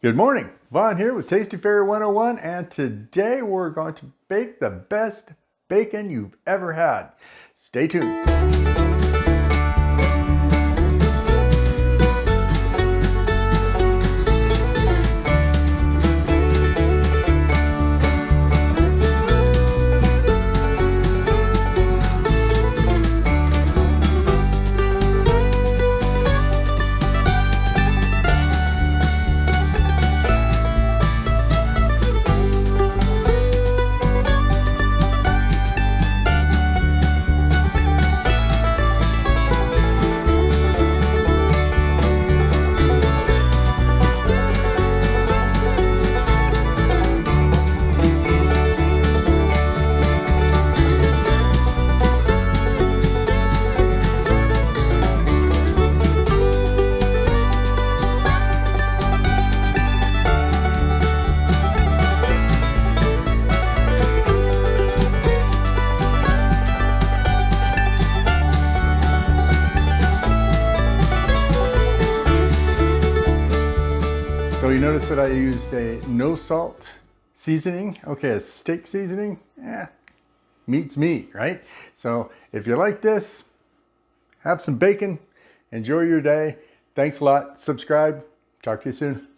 Good morning, Vaughn here with Tasty Fairy 101, and today we're going to bake the best bacon you've ever had. Stay tuned. So you notice that I used a no salt seasoning. Okay, a steak seasoning, meat's meat, right? So if you like this, have some bacon, enjoy your day. Thanks a lot, subscribe, talk to you soon.